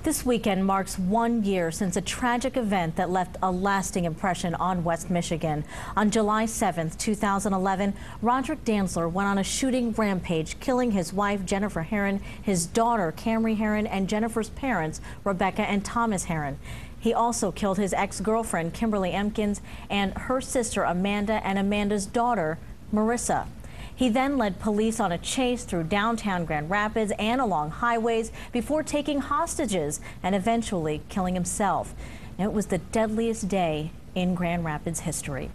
This weekend marks 1 year since a tragic event that left a lasting impression on West Michigan. On July 7th, 2011, Roderick Dantzler went on a shooting rampage, killing his wife, Jennifer Herron, his daughter, Camry Herron, and Jennifer's parents, Rebecca and Thomas Herron. He also killed his ex-girlfriend, Kimberly Empkins, and her sister, Amanda, and Amanda's daughter, Marissa. He then led police on a chase through downtown Grand Rapids and along highways before taking hostages and eventually killing himself. It was the deadliest day in Grand Rapids history.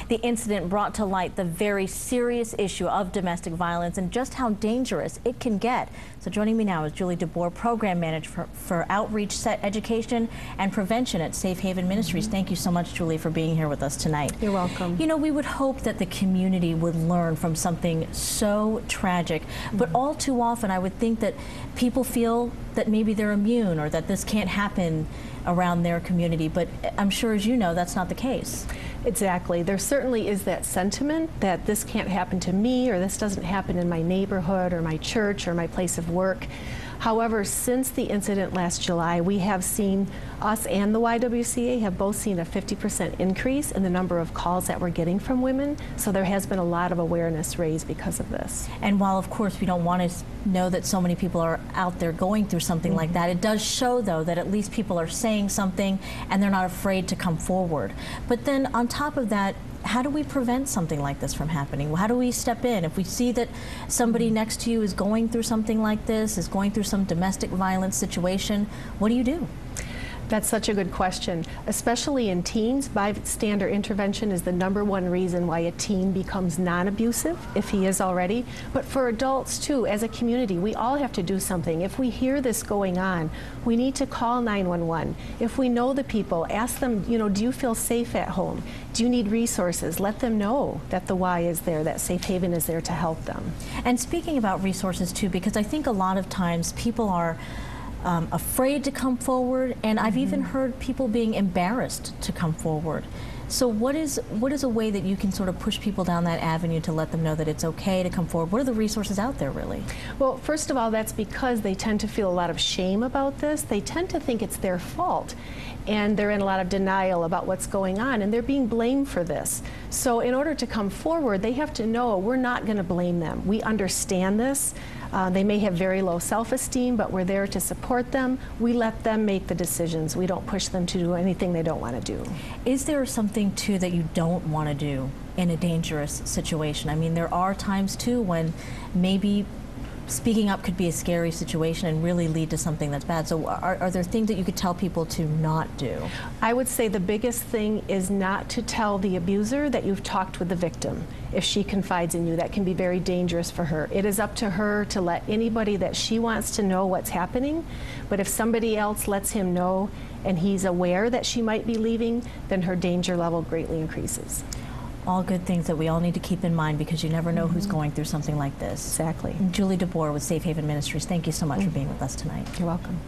The incident brought to light the very serious issue of domestic violence and just how dangerous it can get. So joining me now is Julie DeBoer, Program Manager for Outreach, Education, and Prevention at Safe Haven Ministries. Thank you so much, Julie, for being here with us tonight. You're welcome. You know, we would hope that the community would learn from something so tragic, but all too often I would think that people feel that maybe they're immune or that this can't happen around their community, but I'm sure, as you know, that's not the case. Exactly. There certainly is that sentiment that this can't happen to me, or this doesn't happen in my neighborhood or my church or my place of work. However, since the incident last July, we have seen, us and the YWCA have both seen a 50% increase in the number of calls that we're getting from women. So there has been a lot of awareness raised because of this. And while, of course, we don't want to know that so many people are out there going through something like that, it does show, though, that at least people are saying something and they're not afraid to come forward. But then on top of that, how do we prevent something like this from happening? How do we step in? If we see that somebody next to you is going through something like this, is going through some domestic violence situation, what do you do? That's such a good question. Especially in teens, bystander intervention is the #1 reason why a teen becomes non-abusive, if he is already. But for adults too, as a community, we all have to do something. If we hear this going on, we need to call 911. If we know the people, ask them, you know, do you feel safe at home? Do you need resources? Let them know that the Y is there, that Safe Haven is there to help them. And speaking about resources too, because I think a lot of times people are afraid to come forward, and I've even heard people being embarrassed to come forward. So what is a way that you can sort of push people down that avenue to let them know that it's okay to come forward? What are the resources out there, really? Well, first of all, that's because they tend to feel a lot of shame about this. They tend to think it's their fault, and they're in a lot of denial about what's going on, and they're being blamed for this. So in order to come forward, they have to know we're not going to blame them. We understand this. They may have very low self-esteem, but we're there to support them. We let them make the decisions. We don't push them to do anything they don't want to do. Is there something, too, that you don't want to do in a dangerous situation? I mean, there are times, too, when maybe speaking up could be a scary situation and really lead to something that's bad. So are there things that you could tell people to not do? I would say the biggest thing is not to tell the abuser that you've talked with the victim. If she confides in you, that can be very dangerous for her. It is up to her to let anybody that she wants to know what's happening. But if somebody else lets him know and he's aware that she might be leaving, then her danger level greatly increases. All good things that we all need to keep in mind, because you never know who's going through something like this. Exactly. Julie DeBoer with Safe Haven Ministries, thank you so much for being with us tonight. You're welcome.